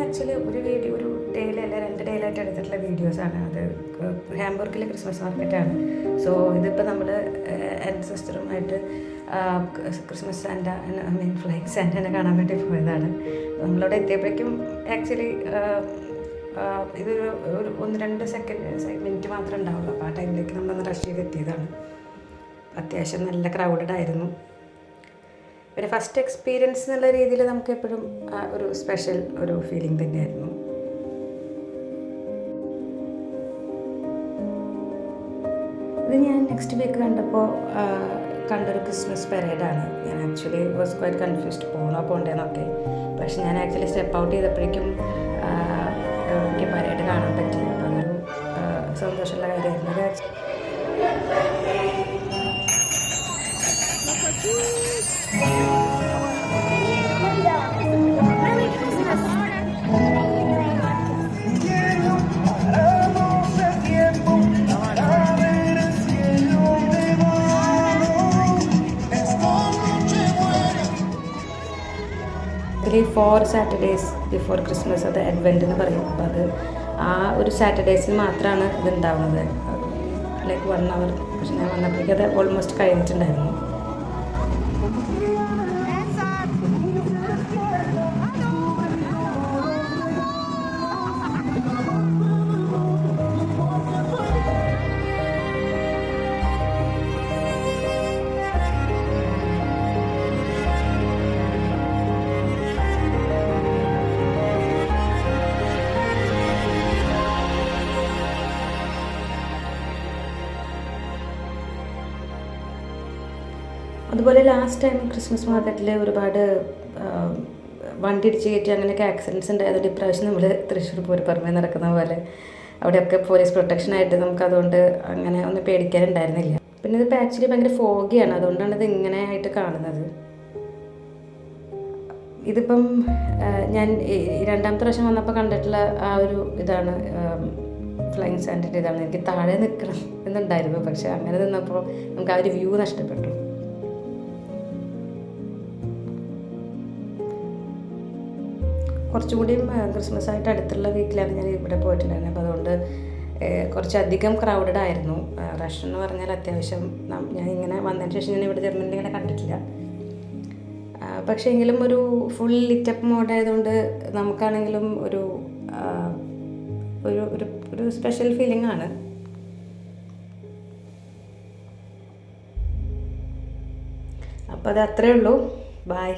Actually ഒരു video ഒരു ഡേയിലല്ല 2 ഡേയിലായിട്ട് എടുത്തിട്ടുള്ള വീഡിയോസാണ്. അത് ഹാംബർഗിലെ ക്രിസ്മസ് മാർക്കറ്റാണ്. സോ ഇതിപ്പോൾ നമ്മൾ എൻ്റെ സിസ്റ്ററുമായിട്ട് ക്രിസ്മസ് സാന്റ ഫ്ലൈങ് സാന്റനെ കാണാൻ വേണ്ടി പോയതാണ്. നമ്മളവിടെ എത്തിയപ്പോഴേക്കും ആക്ച്വലി ഇതൊരു 1-2 മിനിറ്റ് മാത്രമേ ഉണ്ടാവുള്ളൂ. അപ്പോൾ ആ ടൈമിലേക്ക് നമ്മളൊന്ന് റഷ് ചെയ്ത് എത്തിയതാണ്. അത്യാവശ്യം നല്ല ക്രൗഡഡ് ആയിരുന്നു. പിന്നെ ഫസ്റ്റ് എക്സ്പീരിയൻസ് എന്നുള്ള രീതിയിൽ നമുക്ക് എപ്പോഴും ഒരു സ്പെഷ്യൽ ഒരു ഫീലിംഗ് തന്നെയായിരുന്നു. ഇത് ഞാൻ നെക്സ്റ്റ് വീക്ക് കണ്ടൊരു ക്രിസ്മസ് പരേഡാണ്. ഞാൻ ആക്ച്വലി വാസ് ക്വൈറ്റ് കൺഫ്യൂസ്ഡ് പോകണ്ടേന്നൊക്കെ. പക്ഷെ ഞാൻ ആക്ച്വലി സ്റ്റെപ്പ് ഔട്ട് ചെയ്തപ്പോഴേക്കും എനിക്ക് പരേഡ് കാണാൻ പറ്റില്ല. അപ്പോൾ അതൊരു സന്തോഷമുള്ള കാര്യമായിരുന്നു. ആക്ച്വലി 4 സാറ്റർഡേയ്സ് ബിഫോർ ക്രിസ്മസ് അത് അഡ്വെൻ്റ് എന്ന് പറയും. അപ്പോൾ അത് ആ ഒരു സാറ്റർഡേയ്സിൽ മാത്രമാണ് ഇതുണ്ടാവുന്നത്, ലൈക്ക് 1 hour. പക്ഷെ ഞാൻ വന്നപ്പോഴേക്കും അത് ഓൾമോസ്റ്റ് കഴിഞ്ഞിട്ടുണ്ടായിരുന്നു. അതുപോലെ ലാസ്റ്റ് ടൈം ക്രിസ്മസ് മാർക്കറ്റിൽ ഒരുപാട് വണ്ടി ഇടിച്ച് കയറ്റി അങ്ങനെയൊക്കെ ആക്സിഡൻറ്റ്സ് ഉണ്ടായതുകൊണ്ട് ഇപ്രാവശ്യം നമ്മൾ തൃശ്ശൂർ പൂരപ്പറമ്പേ നടക്കുന്ന പോലെ അവിടെയൊക്കെ പോലീസ് പ്രൊട്ടക്ഷനായിട്ട് നമുക്കതുകൊണ്ട് അങ്ങനെ ഒന്നും പേടിക്കാനുണ്ടായിരുന്നില്ല. പിന്നെ ഇതിപ്പോൾ ആക്ച്വലി ഭയങ്കര ഫോഗിയാണ്, അതുകൊണ്ടാണ് ഇത് ഇങ്ങനെ ആയിട്ട് കാണുന്നത്. ഇതിപ്പം ഞാൻ 2ാമത്തെ പ്രാവശ്യം വന്നപ്പോൾ കണ്ടിട്ടുള്ള ആ ഒരു ഇതാണ്, ഫ്ലൈങ് സാന്റൻ്റെ ഇതാണ്. എനിക്ക് താഴെ നിൽക്കണം എന്നുണ്ടായിരുന്നു, പക്ഷെ അങ്ങനെ നിന്നപ്പോൾ നമുക്ക് ആ ഒരു വ്യൂ നഷ്ടപ്പെട്ടു. കുറച്ചുകൂടിയും ക്രിസ്മസ് ആയിട്ട് അടുത്തുള്ള വീക്കിലാണ് ഞാൻ ഇവിടെ പോയിട്ടുണ്ടായിരുന്നത്. അപ്പോൾ അതുകൊണ്ട് കുറച്ചധികം ക്രൗഡഡ് ആയിരുന്നു. റഷ് എന്ന് പറഞ്ഞാൽ അത്യാവശ്യം ഞാൻ ഇങ്ങനെ വന്നതിന് ശേഷം ഞാൻ ഇവിടെ ജർമ്മനിയിൽ ഇങ്ങനെ കണ്ടിട്ടില്ല. പക്ഷേ എങ്കിലും ഒരു ഫുൾ ലിറ്റപ്പ് മോഡായതുകൊണ്ട് നമുക്കാണെങ്കിലും ഒരു ഒരു ഒരു സ്പെഷ്യൽ ഫീലിംഗ് ആണ്. അപ്പോൾ അത് അത്രയേ ഉള്ളൂ. ബായ്.